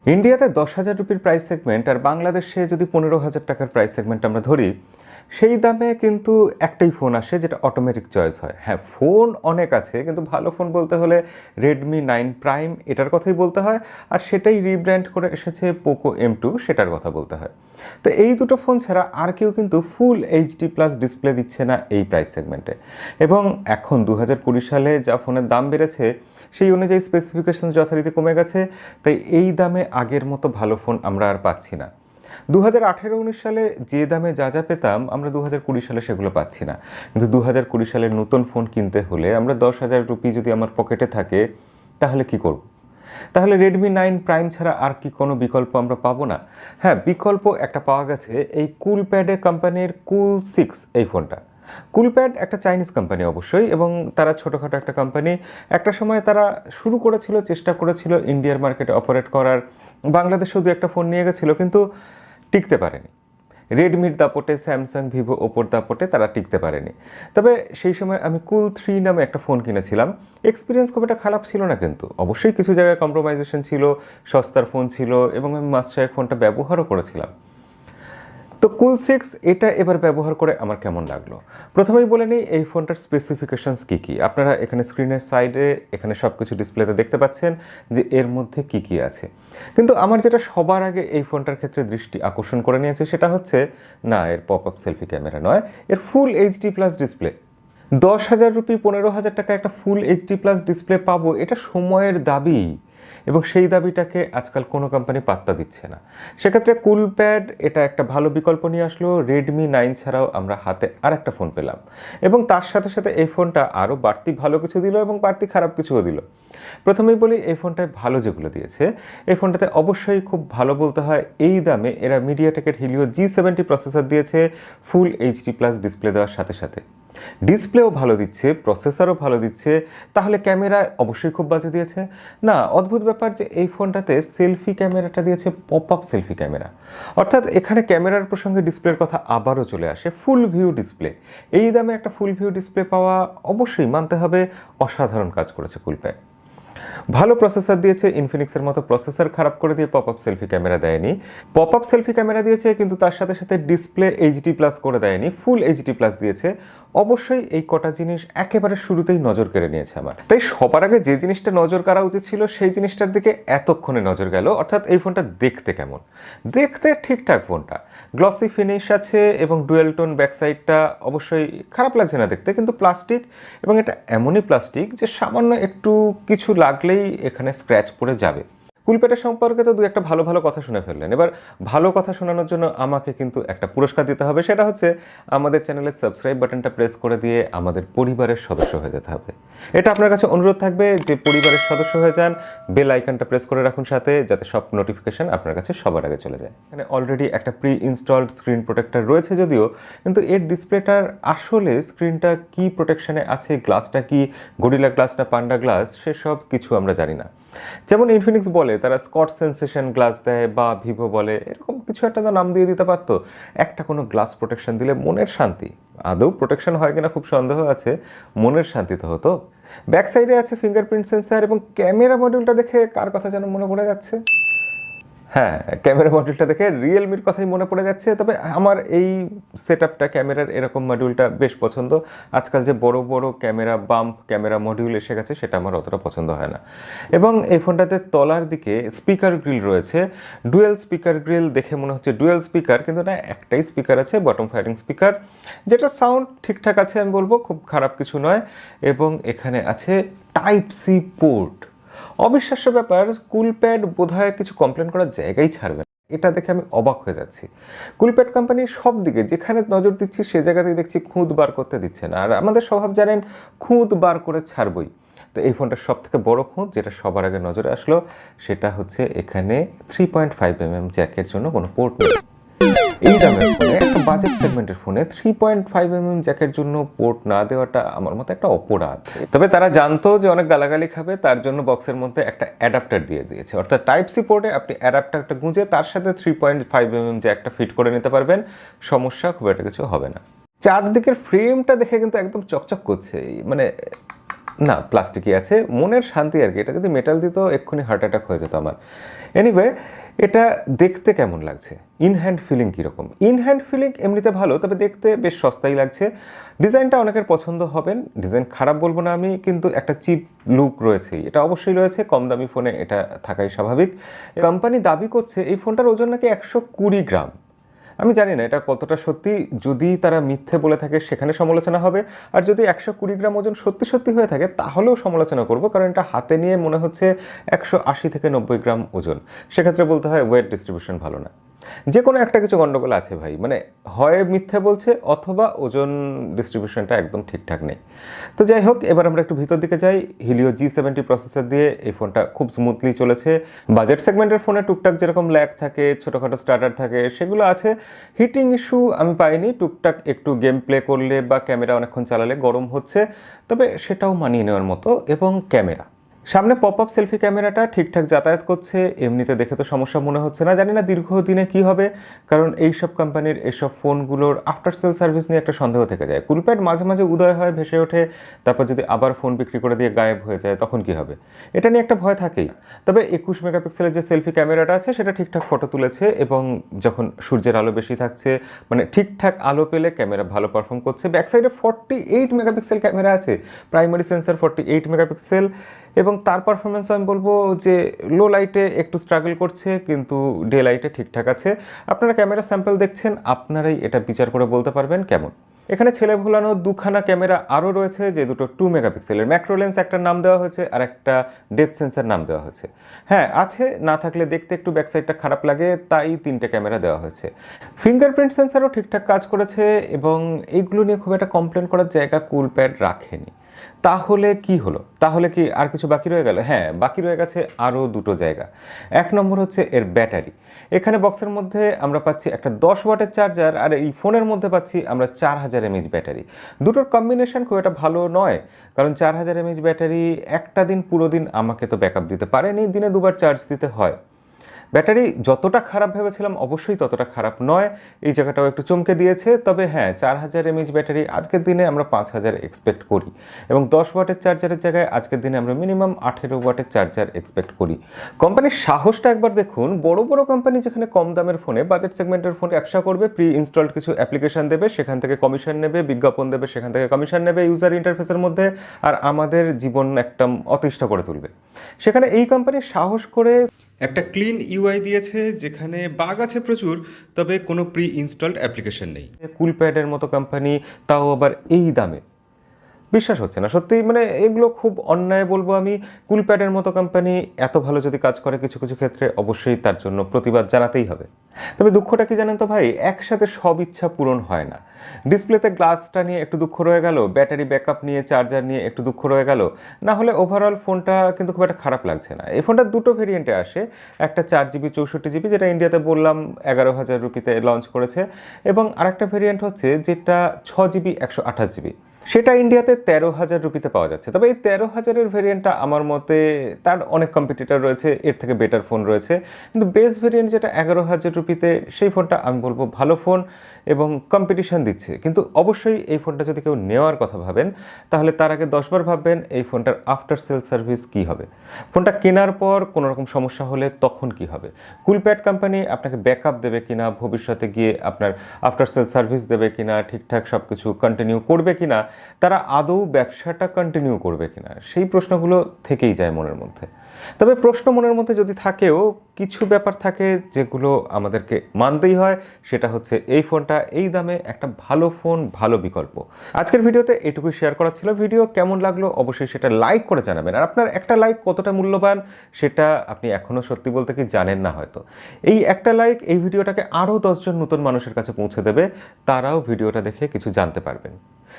ইন্ডিয়াতে 10,000 রুপির price segment আর বাংলাদেশে যদি 15,000 টাকার প্রাইস সেগমেন্ট আমরা ধরি, সেই দামে কিন্তু একটাই ফোন আসে যেটা অটোমেটিক চয়েস হয়। হ্যাঁ, ফোন অনেক আছে, কিন্তু ভালো ফোন বলতে হলে Redmi 9 প্রাইম এটার কথাই বলতে হয়, আর সেটাই রিব্র্যান্ড করে এসেছে Poco M2, সেটার কথা বলতে হয়। তো এই দুটো ফোন ছাড়া আর কেউ কিন্তু ফুল HD প্লাস ডিসপ্লে দিচ্ছে না এই প্রাইস সেগমেন্টে। এবং এখন 2020 সালে যা ফোনের দাম বেড়েছে, সেই অনুযায়ী স্পেসিফিকেশন যথারীতি কমে গেছে, তাই এই দামে আগের মতো ভালো ফোন আমরা আর পাচ্ছি না। 2018-19 সালে যে দামে যা যা পেতাম, আমরা 2020 সালে সেগুলো পাচ্ছি না। কিন্তু 2020 সালের নতুন ফোন কিনতে হলে আমরা 10,000 রুপি যদি আমার পকেটে থাকে, তাহলে কি করব? তাহলে Redmi 9 প্রাইম ছাড়া আর কি কোনো বিকল্প আমরা পাবো না? হ্যাঁ, বিকল্প একটা পাওয়া গেছে, এই কুলপ্যাডের কোম্পানির কুল 6 এই ফোনটা। কুলপ্যাড একটা চাইনিজ কোম্পানি অবশ্যই, এবং তারা ছোটোখাটো একটা কোম্পানি। একটা সময় তারা শুরু করেছিল, চেষ্টা করেছিল ইন্ডিয়ার মার্কেটে অপারেট করার, বাংলাদেশেও দু একটা ফোন নিয়ে গেছিলো, কিন্তু টিকতে পারেনি। রেডমির দাপটে, স্যামসাং, ভিভো, ওপোর দাপটে তারা টিকতে পারেনি। তবে সেই সময় আমি কুল 3 নামে একটা ফোন কিনেছিলাম। এক্সপিরিয়েন্স খুব একটা খারাপ ছিল না, কিন্তু অবশ্যই কিছু জায়গায় কম্প্রোমাইজেশন ছিল, সস্তার ফোন ছিল, এবং আমি মাস্টার ফোনটা ব্যবহারও করেছিলাম। তো কুল 6 এটা এবার ব্যবহার করে আমার কেমন লাগলো, প্রথমেই বলে নিই এই ফোনটার স্পেসিফিকেশনস কী কী। আপনারা এখানে স্ক্রিনের সাইডে এখানে সব কিছু ডিসপ্লেতে দেখতে পাচ্ছেন যে এর মধ্যে কী কী আছে। কিন্তু আমার যেটা সবার আগে এই ফোনটার ক্ষেত্রে দৃষ্টি আকর্ষণ করে নিয়েছে, সেটা হচ্ছে না এর পপআপ সেলফি ক্যামেরা নয়, এর ফুল HD প্লাস ডিসপ্লে। 10,000 রুপি, 15,000 টাকা একটা ফুল HD প্লাস ডিসপ্লে পাবো, এটা সময়ের দাবি, এবং সেই দাবিটাকে আজকাল কোনো কোম্পানি পাত্তা দিচ্ছে না। সেক্ষেত্রে কুলপ্যাড এটা একটা ভালো বিকল্প নিয়ে আসলো। Redmi 9 ছাড়াও আমরা হাতে আর একটা ফোন পেলাম, এবং তার সাথে সাথে এই ফোনটা আরও বাড়তি ভালো কিছু দিল এবং বাড়তি খারাপ কিছুও দিল। প্রথমেই বলি, এই ফোনটায় ভালো যেগুলো দিয়েছে, এই ফোনটাতে অবশ্যই খুব ভালো বলতে হয়, এই দামে এরা মিডিয়াটেকের Helio G70 প্রসেসর দিয়েছে ফুল HD প্লাস ডিসপ্লে দেওয়ার সাথে সাথে। ডিসপ্লেও ভালো দিচ্ছে, প্রসেসরও ভালো দিচ্ছে, তাহলে ক্যামেরা অবশ্যই খুব বাজে দিয়েছে না? অদ্ভুত ব্যাপার যে এই ফোনটাতে সেলফি ক্যামেরাটা দিয়েছে পপআপ সেলফি ক্যামেরা, অর্থাৎ এখানে ক্যামেরার প্রসঙ্গে ডিসপ্লের কথা আবারও চলে আসে। ফুল ভিউ ডিসপ্লে, এই দামে একটা ফুল ভিউ ডিসপ্লে পাওয়া অবশ্যই মানতে হবে অসাধারণ কাজ করেছে কুলপ্যাড। ভালো প্রসেসর দিয়েছে, ইনফিনিক্সের মতো প্রসেসর খারাপ করে দিয়ে পপআপ সেলফি ক্যামেরা দেয়নি। পপআপ সেলফি ক্যামেরা দিয়েছে, কিন্তু তার সাথে সাথে ডিসপ্লে HD প্লাস করে দেয়নি, ফুল HD প্লাস দিয়েছে। অবশ্যই এই কটা জিনিস একেবারে শুরুতেই নজর কেড়ে নিয়েছে আমার। তাই সবার আগে যে জিনিসটা নজর কাড়া উচিত ছিল, সেই জিনিসটার দিকে এতক্ষণে নজর গেল, অর্থাৎ এই ফোনটা দেখতে কেমন। দেখতে ঠিকঠাক ফোনটা, গ্লসি ফিনিশ আছে, এবং ডুয়েল টোন ব্যাকসাইডটা অবশ্যই খারাপ লাগছে না দেখতে, কিন্তু প্লাস্টিক, এবং এটা এমনই প্লাস্টিক যে সামান্য একটু কিছু লাগলেই এখানে স্ক্র্যাচ পড়ে যাবে। কুলপ্যাডের সম্পর্কে তো দু একটা ভালো ভালো কথা শুনে ফেললেন, এবার ভালো কথা শোনানোর জন্য আমাকে কিন্তু একটা পুরস্কার দিতে হবে। সেটা হচ্ছে আমাদের চ্যানেলের সাবস্ক্রাইব বাটনটা প্রেস করে দিয়ে আমাদের পরিবারের সদস্য হয়ে যেতে হবে। এটা আপনার কাছে অনুরোধ থাকবে যে পরিবারের সদস্য হয়ে যান, বেল আইকনটা প্রেস করে রাখুন সাথে, যাতে সব নোটিফিকেশন আপনার কাছে সবার আগে চলে যায়। এখানে অলরেডি একটা প্রি ইনস্টলড স্ক্রিন প্রোটেক্টর রয়েছে যদিও, কিন্তু এর ডিসপ্লেটার আসলে স্ক্রিনটা কি প্রোটেকশনে আছে, গ্লাসটা কি গরিলা গ্লাস না পান্ডা গ্লাস, সেসব কিছু আমরা জানি না। যেমন ইনফিনিক্স বলে তারা স্কট সেন্সেশন গ্লাস দেয়, বা ভিভো বলে এরকম কিছু একটা নাম দিয়ে দিতে পারতো। একটা কোনো গ্লাস প্রোটেকশন দিলে মনের শান্তি, আদৌ প্রোটেকশন হয় কিনা খুব সন্দেহ আছে, মনের শান্তি তো হতো। ব্যাক সাইডে আছে ফিঙ্গারপ্রিন্ট সেন্সার, এবং ক্যামেরা মডিউলটা দেখে কার কথা যেন মনে পড়ে যাচ্ছে, হ্যাঁ ক্যামেরা মডিউলটা দেখে রিয়েলমির কথাই মনে পড়ে যাচ্ছে। তবে আমার এই সেটআপটা, ক্যামেরার এরকম মডিউলটা বেশ পছন্দ। আজকাল যে বড় বড় ক্যামেরা বাম্প ক্যামেরা মডিউল এসে গেছে, সেটা আমার অতটা পছন্দ হয় না। এবং এই ফোনটাতে তলার দিকে স্পিকার গ্রিল রয়েছে, ডুয়েল স্পিকার গ্রিল, দেখে মনে হচ্ছে ডুয়েল স্পিকার, কিন্তু না, একটাই স্পিকার আছে, বটম ফায়ারিং স্পিকার, যেটা সাউন্ড ঠিকঠাক আছে, আমি বলবো খুব খারাপ কিছু নয়। এবং এখানে আছে টাইপ-C পোর্ট। অবিশ্বাস্য ব্যাপার, কুলপ্যাড বোধহয় কিছু কমপ্লেন করার জায়গায় ছাড়বে, এটা দেখে আমি অবাক হয়ে যাচ্ছি। কুলপ্যাড কোম্পানি সব দিকে যেখানে নজর দিচ্ছি, সে জায়গাতেই দেখছি খুঁত বার করতে দিচ্ছে না। আর আমাদের স্বভাব জানেন, খুঁত বার করে ছাড়বই। তো এই ফোনটার সব থেকে বড় খুঁত যেটা সবার আগে নজরে আসলো, সেটা হচ্ছে এখানে 3.5mm জ্যাকের জন্য কোনো পোর্ট নেই। এই দামের ফোনে, একটা বাজেট সেগমেন্টের ফোনে 3.5mm জ্যাকের জন্য পোর্ট না দেওয়াটা আমার মতে একটা অপরাধ। তবে তারা জানতো যে অনেক গালাগালি খাবে, তার জন্য বক্সের মধ্যে একটা অ্যাডাপ্টার দিয়ে দিয়েছে, অর্থাৎ টাইপ-C পোর্টে আপনি অ্যাডাপ্টারটা গুঁজে তার সাথে 3.5mm জ্যাকটা ফিট করে নিতে পারবেন, সমস্যা খুব একটা কিছু হবে না। চারদিকের ফ্রেমটা দেখে কিন্তু একদম চকচক করছে, মানে না, প্লাস্টিকই আছে, মনের শান্তি আর কি। এটা যদি মেটাল দিত এক্ষুনি হার্ট অ্যাটাক হয়ে যেত আমার। এনিওয়ে, এটা দেখতে কেমন লাগছে, ইন হ্যান্ড ফিলিং কীরকম? ইন হ্যান্ড ফিলিং এমনিতে ভালো, তবে দেখতে বেশ সস্তাই লাগছে। ডিজাইনটা অনেকের পছন্দ হবেন, ডিজাইন খারাপ বলবো না আমি, কিন্তু একটা চিপ লুক রয়েছেই, এটা অবশ্যই রয়েছে। কম দামি ফোনে এটা থাকাই স্বাভাবিক। কোম্পানি দাবি করছে এই ফোনটার ওজন নাকি 120 গ্রাম। আমি জানি না এটা কতটা সত্যি, যদি তারা মিথ্যে বলে থাকে সেখানে সমালোচনা হবে, আর যদি 120 গ্রাম ওজন সত্যি সত্যি হয়ে থাকে তাহলেও সমালোচনা করব, কারণ এটা হাতে নিয়ে মনে হচ্ছে 180 থেকে 90 গ্রাম ওজন। সেক্ষেত্রে বলতে হয় ওয়েট ডিস্ট্রিবিউশন ভালো না। যে কোনো একটা কিছু গন্ডগোল আছে ভাই, মানে হয় মিথ্যে বলছে অথবা ওজন ডিস্ট্রিবিউশনটা একদম ঠিকঠাক নেই। তো যাই হোক, এবার আমরা একটু ভিতর দিকে যাই। হিলিও G70 প্রসেসর দিয়ে এই ফোনটা খুব স্মুথলি চলেছে। বাজেট সেগমেন্টের ফোনে টুকটাক যেরকম ল্যাগ থাকে, ছোটোখাটো স্টার্টার থাকে, সেগুলো আছে। হিটিং ইস্যু আমি পাইনি, টুকটাক একটু গেম প্লে করলে বা ক্যামেরা অনেকক্ষণ চালালে গরম হচ্ছে, তবে সেটাও মানিয়ে নেওয়ার মতো। এবং ক্যামেরা, সামনে পপআপ সেলফি ক্যামেরাটা ঠিকঠাক যাতায়াত করছে, এমনিতে দেখে তো সমস্যা মনে হচ্ছে না। জানি না দীর্ঘদিনে কি হবে, কারণ এইসব কোম্পানির এইসব ফোনগুলোর আফটার সেল সার্ভিস নিয়ে একটা সন্দেহ থেকে যায়। কুলপ্যাড মাঝে মাঝে উদয় হয়, ভেসে ওঠে, তারপর যদি আবার ফোন বিক্রি করে দিয়ে গায়েব হয়ে যায় তখন কি হবে, এটা নিয়ে একটা ভয় থাকেই। তবে 21 মেগাপিক্সেলের যে সেলফি ক্যামেরাটা আছে সেটা ঠিকঠাক ফটো তুলেছে, এবং যখন সূর্যের আলো বেশি থাকছে, মানে ঠিকঠাক আলো পেলে ক্যামেরা ভালো পারফর্ম করছে। ব্যাক সাইডে 48 মেগাপিক্সেল ক্যামেরা আছে, প্রাইমারি সেন্সার 48 মেগাপিক্সেল, এবং তার পারফরমেন্স আমি বলবো যে লো লাইটে একটু স্ট্রাগল করছে, কিন্তু ডে লাইটে ঠিকঠাক আছে। আপনারা ক্যামেরা স্যাম্পল দেখছেন, আপনারাই এটা বিচার করে বলতে পারবেন কেমন। এখানে ছেলে ভোলানো দুখানা ক্যামেরা আরও রয়েছে, যে দুটো 2 মেগাপিক্সেলের। ম্যাক্রো লেন্স একটা নাম দেওয়া হয়েছে, আর একটা ডেপথ সেন্সার নাম দেওয়া হয়েছে। হ্যাঁ আছে, না থাকলে দেখতে একটু ব্যাকসাইডটা খারাপ লাগে, তাই 3টে ক্যামেরা দেওয়া হয়েছে। ফিঙ্গারপ্রিন্ট সেন্সারও ঠিকঠাক কাজ করেছে, এবং এইগুলো নিয়ে খুব একটা কমপ্লেন করার জায়গা কুলপ্যাড রাখেনি। তাহলে কি হলো? তাহলে কি আর কিছু বাকি রয়ে গেল? হ্যাঁ, বাকি রয়ে গেছে আরও দুটো জায়গা। এক নম্বর হচ্ছে এর ব্যাটারি। এখানে বক্সের মধ্যে আমরা পাচ্ছি একটা 10 ওয়াটের চার্জার, আর এই ফোনের মধ্যে পাচ্ছি আমরা 4000 mAh ব্যাটারি। দুটোর কম্বিনেশন খুব একটা ভালো নয়, কারণ 4000 mAh ব্যাটারি একটা দিন পুরো দিন আমাকে তো ব্যাকআপ দিতে পারেনি, দিনে দুবার চার্জ দিতে হয়। ব্যাটারি যতটা খারাপ ভেবেছিলাম অবশ্যই ততটা খারাপ নয়, এই জায়গাটাও একটু চমকে দিয়েছে। তবে হ্যাঁ, 4000 mAh ব্যাটারি আজকের দিনে আমরা 5000 এক্সপেক্ট করি, এবং 10 ওয়াটের চার্জারের জায়গায় আজকের দিনে আমরা মিনিমাম 18 ওয়াটের চার্জার এক্সপেক্ট করি। কোম্পানির সাহসটা একবার দেখুন। বড় বড় কোম্পানি যেখানে কম দামের ফোনে, বাজেট সেগমেন্টের ফোনে ব্যবসা করবে, প্রি ইনস্টলড কিছু অ্যাপ্লিকেশন দেবে, সেখান থেকে কমিশন নেবে, বিজ্ঞাপন দেবে, সেখান থেকে কমিশন নেবে ইউজার ইন্টারফেসের মধ্যে, আর আমাদের জীবন একটা অতিষ্ঠ করে তুলবে। সেখানে এই কোম্পানির সাহস করে একটা ক্লিন ইউআই দিয়েছে, যেখানে বাগ আছে প্রচুর, তবে কোনো প্রি ইনস্টলড অ্যাপ্লিকেশন নেই। কুলপ্যাডের মতো কোম্পানি, তাও আবার এই দামে, বিশ্বাস হচ্ছে না সত্যি। মানে এগুলো খুব অন্যায় বলবো আমি। কুলপ্যাডের মতো কোম্পানি এত ভালো যদি কাজ করে কিছু কিছু ক্ষেত্রে, অবশ্যই তার জন্য প্রতিবাদ জানাতেই হবে। তবে দুঃখটা কি জানেন তো ভাই, একসাথে সব ইচ্ছা পূরণ হয় না। ডিসপ্লেতে গ্লাসটা নিয়ে একটু দুঃখ রয়ে গেল, ব্যাটারি ব্যাকআপ নিয়ে, চার্জার নিয়ে একটু দুঃখ রয়ে গেল, না হলে ওভারঅল ফোনটা কিন্তু খুব একটা খারাপ লাগছে না। এই ফোনটা দুটো ভেরিয়েন্টে আসে, একটা 4GB 64GB, যেটা ইন্ডিয়াতে বললাম 11,000 রুপিতে লঞ্চ করেছে, এবং আরেকটা ভেরিয়েন্ট হচ্ছে যেটা 6GB 128GB, সেটা ইন্ডিয়াতে 13,000 রুপিতে পাওয়া যাচ্ছে। তবে এই 13,000-এর ভেরিয়েন্টটা আমার মতে, তার অনেক কম্পিটিটর রয়েছে, এর থেকে বেটার ফোন রয়েছে, কিন্তু বেস ভেরিয়েন্ট যেটা 11,000 রুপিতে, সেই ফোনটা আমি বলবো ভালো ফোন এবং কম্পিটিশন দিচ্ছে। কিন্তু অবশ্যই এই ফোনটা যদি কেউ নেওয়ার কথা ভাবেন, তাহলে তার আগে 10 বার ভাববেন এই ফোনটার আফটার সেল সার্ভিস কী হবে। ফোনটা কেনার পর কোনো রকম সমস্যা হলে তখন কি হবে। কুলপ্যাড কোম্পানি আপনাকে ব্যাকআপ দেবে কিনা, ভবিষ্যতে গিয়ে আপনার আফটার সেল সার্ভিস দেবে কিনা, ঠিকঠাক সব কিছু কন্টিনিউ করবে কিনা, তারা আদৌ ব্যবসাটা কন্টিনিউ করবে কিনা, সেই প্রশ্নগুলো থেকেই যায় মনের মধ্যে। তবে প্রশ্ন মনের মধ্যে যদি থাকেও, কিছু ব্যাপার থাকে যেগুলো আমাদেরকে মানতেই হয়, সেটা হচ্ছে এই ফোনটা এই দামে একটা ভালো ফোন, ভালো বিকল্প। আজকের ভিডিওতে এটুকুই শেয়ার করার ছিল। ভিডিও কেমন লাগলো অবশ্যই সেটা লাইক করে জানাবেন, আর আপনার একটা লাইক কতটা মূল্যবান সেটা আপনি এখনও সত্যি বলতে কি জানেন না হয়তো। এই একটা লাইক এই ভিডিওটাকে আরও 10 জন নতুন মানুষের কাছে পৌঁছে দেবে, তারাও ভিডিওটা দেখে কিছু জানতে পারবেন।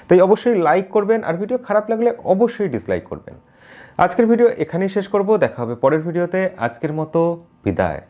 তাই অবশ্যই লাইক করবেন, আর ভিডিও খারাপ লাগলে অবশ্যই ডিসলাইক করবেন। আজকের ভিডিও এখানেই শেষ করব, দেখা হবে পরের ভিডিওতে। আজকের মতো বিদায়।